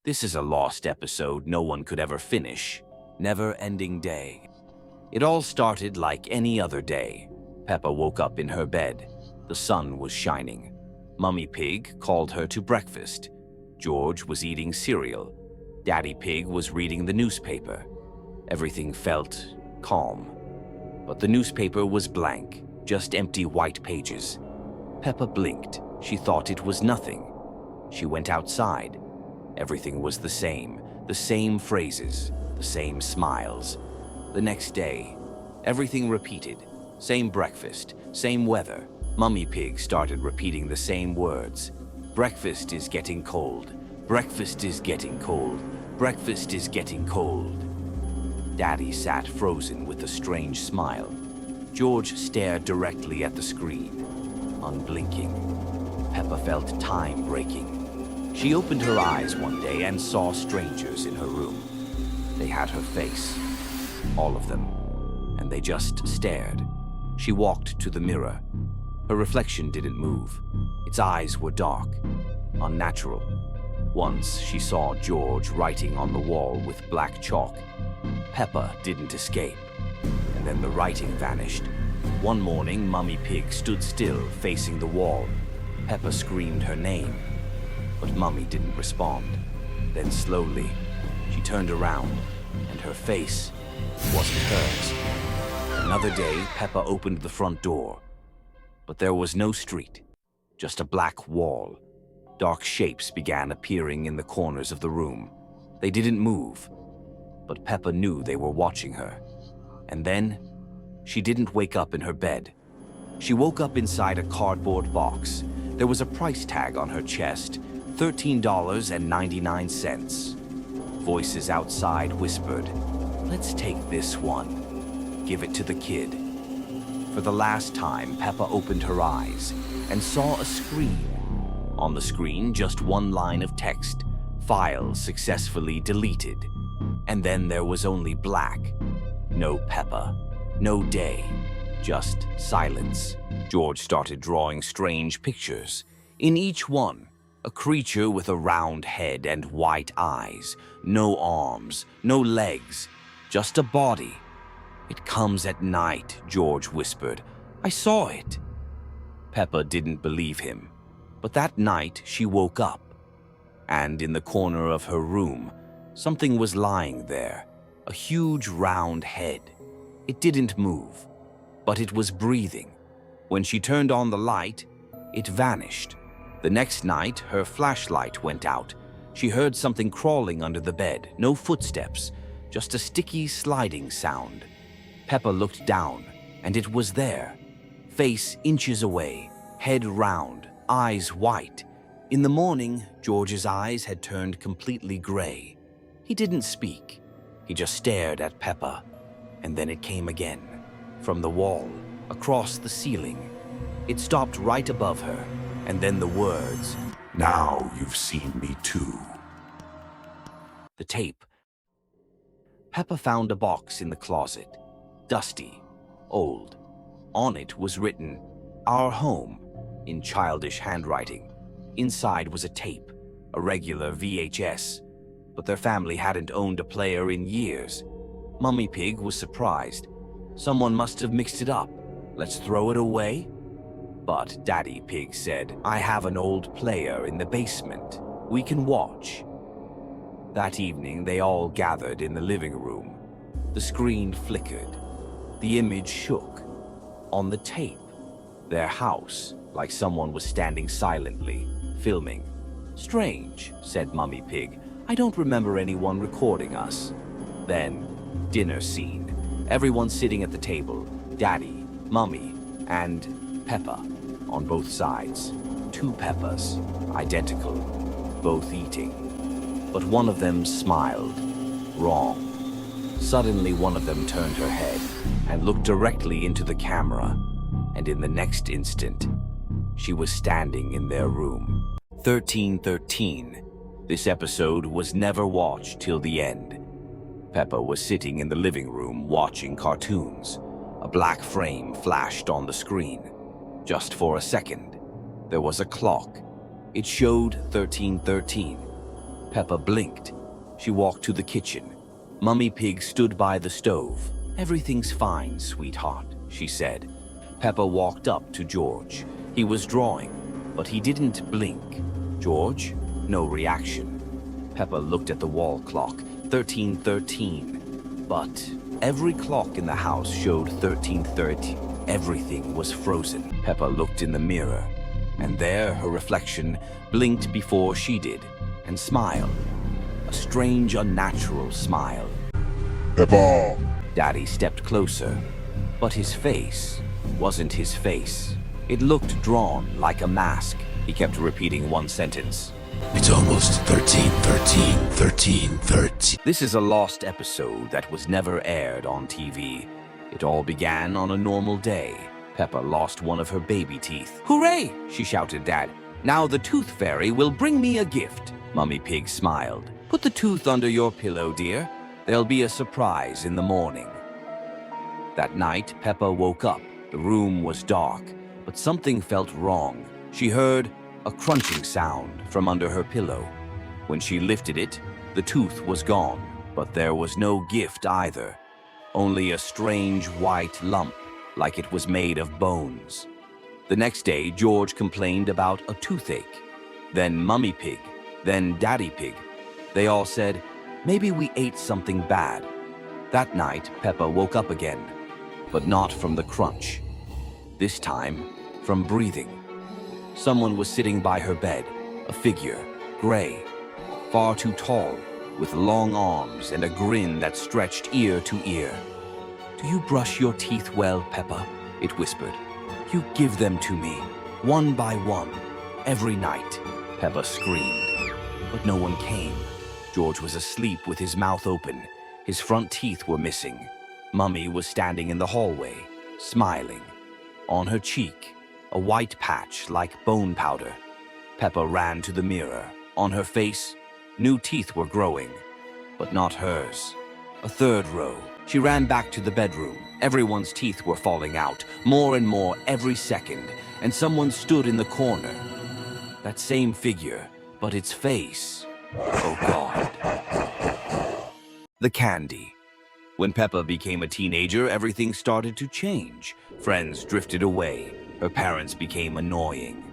This is a lost episode no one could ever finish. Never-ending day. It all started like any other day. Peppa woke up in her bed. The sun was shining. Mummy Pig called her to breakfast. George was eating cereal. Daddy Pig was reading the newspaper. Everything felt calm. But the newspaper was blank, just empty white pages. Peppa blinked. She thought it was nothing. She went outside. Everything was the same phrases, the same smiles. The next day, everything repeated. Same breakfast, same weather. Mummy Pig started repeating the same words. Breakfast is getting cold. Breakfast is getting cold. Breakfast is getting cold. Daddy sat frozen with a strange smile. George stared directly at the screen, unblinking. Peppa felt time breaking. She opened her eyes one day and saw strangers in her room. They had her face, all of them, and they just stared. She walked to the mirror. Her reflection didn't move. Its eyes were dark, unnatural. Once she saw George writing on the wall with black chalk. Peppa didn't escape, and then the writing vanished. One morning, Mummy Pig stood still, facing the wall. Peppa screamed her name, but Mummy didn't respond. Then slowly, she turned around, and her face wasn't hers. Another day, Peppa opened the front door, but there was no street, just a black wall. Dark shapes began appearing in the corners of the room. They didn't move, but Peppa knew they were watching her. And then, she didn't wake up in her bed. She woke up inside a cardboard box. There was a price tag on her chest, $13.99. Voices outside whispered, "Let's take this one. Give it to the kid." For the last time, Peppa opened her eyes and saw a screen. On the screen, just one line of text, "File successfully deleted." And then there was only black. No Peppa, no day, just silence. George started drawing strange pictures. In each one, a creature with a round head and white eyes, no arms, no legs, just a body. "It comes at night," George whispered. "I saw it." Peppa didn't believe him, but that night she woke up, and in the corner of her room, something was lying there, a huge round head. It didn't move, but it was breathing. When she turned on the light, it vanished. The next night, her flashlight went out. She heard something crawling under the bed, no footsteps, just a sticky sliding sound. Peppa looked down, and it was there. Face inches away, head round, eyes white. In the morning, George's eyes had turned completely gray. He didn't speak. He just stared at Peppa, and then it came again. From the wall, across the ceiling. It stopped right above her, and then the words, "Now you've seen me too." The tape. Peppa found a box in the closet, dusty, old. On it was written, "Our home," in childish handwriting. Inside was a tape, a regular VHS, but their family hadn't owned a player in years. Mummy Pig was surprised. Someone must have mixed it up. "Let's throw it away?" But Daddy Pig said, "I have an old player in the basement. We can watch." That evening, they all gathered in the living room. The screen flickered. The image shook. On the tape, their house, like someone was standing silently, filming. "Strange," said Mummy Pig. "I don't remember anyone recording us." Then, dinner scene. Everyone sitting at the table. Daddy, Mummy, and Peppa on both sides. Two Peppas, identical, both eating. But one of them smiled. Wrong. Suddenly, one of them turned her head and looked directly into the camera. And in the next instant, she was standing in their room. 1313. This episode was never watched till the end. Peppa was sitting in the living room watching cartoons. A black frame flashed on the screen. Just for a second, there was a clock. It showed 1313. Peppa blinked. She walked to the kitchen. Mummy Pig stood by the stove. "Everything's fine, sweetheart," she said. Peppa walked up to George. He was drawing, but he didn't blink. "George?" No reaction. Peppa looked at the wall clock. 13:13. But every clock in the house showed 13:30. Everything was frozen. Peppa looked in the mirror, and there her reflection blinked before she did, and smiled. A strange, unnatural smile. Peppa! Daddy stepped closer, but his face wasn't his face. It looked drawn like a mask. He kept repeating one sentence. It's almost 13:13. This is a lost episode that was never aired on TV. It all began on a normal day. Peppa lost one of her baby teeth. "Hooray!" she shouted, "Dad. Now the tooth fairy will bring me a gift." Mummy Pig smiled. "Put the tooth under your pillow, dear. There'll be a surprise in the morning." That night, Peppa woke up. The room was dark, but something felt wrong. She heard a crunching sound from under her pillow. When she lifted it, the tooth was gone, but there was no gift either. Only a strange white lump, like it was made of bones. The next day, George complained about a toothache. Then Mummy Pig, then Daddy Pig. They all said, "Maybe we ate something bad." That night, Peppa woke up again, but not from the crunch. This time, from breathing. Someone was sitting by her bed, a figure, gray, far too tall, with long arms and a grin that stretched ear to ear. "Do you brush your teeth well, Peppa?" it whispered. "You give them to me, one by one, every night." Peppa screamed, but no one came. George was asleep with his mouth open. His front teeth were missing. Mummy was standing in the hallway, smiling. On her cheek, a white patch like bone powder. Peppa ran to the mirror. On her face, new teeth were growing, but not hers. A third row. She ran back to the bedroom. Everyone's teeth were falling out, more and more every second, and someone stood in the corner. That same figure, but its face. Oh God. The candy. When Peppa became a teenager, everything started to change. Friends drifted away. Her parents became annoying.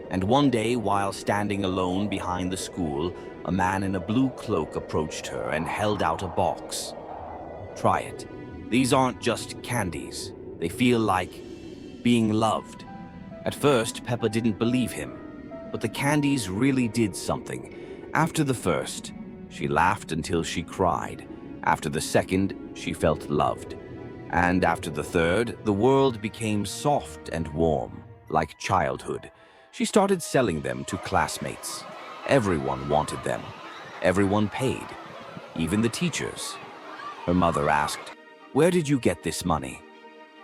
And one day, while standing alone behind the school, a man in a blue cloak approached her and held out a box. "Try it. These aren't just candies. They feel like being loved." At first, Peppa didn't believe him, but the candies really did something. After the first, she laughed until she cried. After the second, she felt loved. And after the third, the world became soft and warm, like childhood. She started selling them to classmates. Everyone wanted them. Everyone paid, even the teachers. Her mother asked, "Where did you get this money?"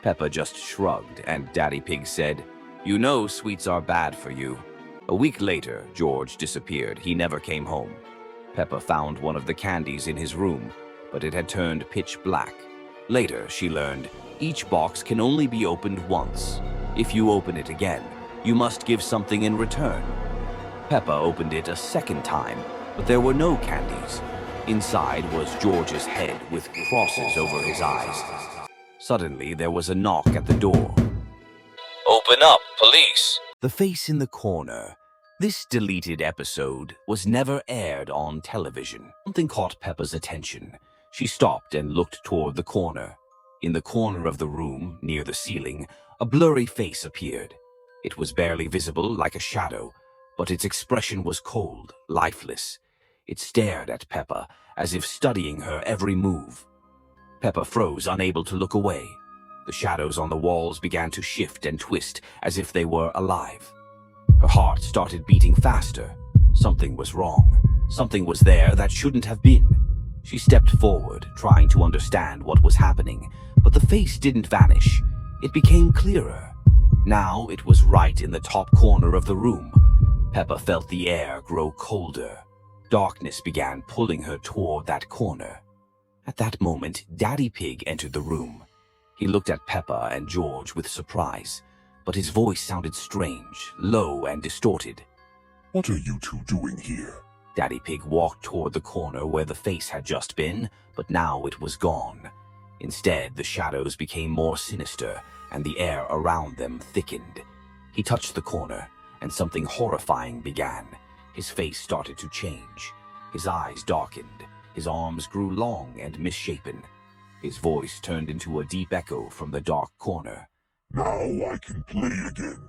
Peppa just shrugged, and Daddy Pig said, "You know sweets are bad for you." A week later, George disappeared. He never came home. Peppa found one of the candies in his room, but it had turned pitch black. Later, she learned, each box can only be opened once. If you open it again, you must give something in return. Peppa opened it a second time, but there were no candies. Inside was George's head with crosses over his eyes. Suddenly, there was a knock at the door. "Open up, police!" The face in the corner. This deleted episode was never aired on television. Something caught Peppa's attention. She stopped and looked toward the corner. In the corner of the room, near the ceiling, a blurry face appeared. It was barely visible, like a shadow, but its expression was cold, lifeless. It stared at Peppa, as if studying her every move. Peppa froze, unable to look away. The shadows on the walls began to shift and twist, as if they were alive. Her heart started beating faster. Something was wrong. Something was there that shouldn't have been. She stepped forward, trying to understand what was happening, but the face didn't vanish. It became clearer. Now it was right in the top corner of the room. Peppa felt the air grow colder. Darkness began pulling her toward that corner. At that moment, Daddy Pig entered the room. He looked at Peppa and George with surprise, but his voice sounded strange, low and distorted. What are you two doing here? Daddy Pig walked toward the corner where the face had just been, but now it was gone. Instead, the shadows became more sinister, and the air around them thickened. He touched the corner, and something horrifying began. His face started to change. His eyes darkened. His arms grew long and misshapen. His voice turned into a deep echo from the dark corner. Now I can play again.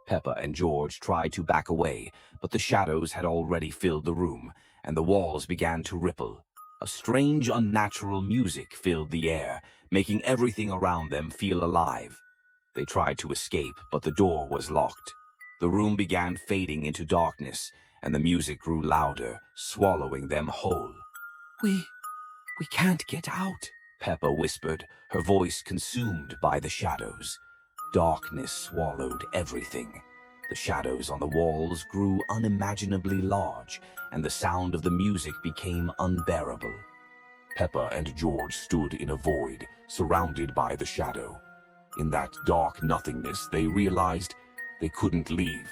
Peppa and George tried to back away, but the shadows had already filled the room, and the walls began to ripple. A strange, unnatural music filled the air, making everything around them feel alive. They tried to escape, but the door was locked. The room began fading into darkness, and the music grew louder, swallowing them whole. We can't get out," Peppa whispered, her voice consumed by the shadows. Darkness swallowed everything. The shadows on the walls grew unimaginably large, and the sound of the music became unbearable. Peppa and George stood in a void, surrounded by the shadow. In that dark nothingness, they realized they couldn't leave.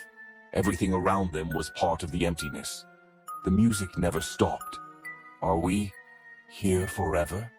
Everything around them was part of the emptiness. The music never stopped. Are we here forever?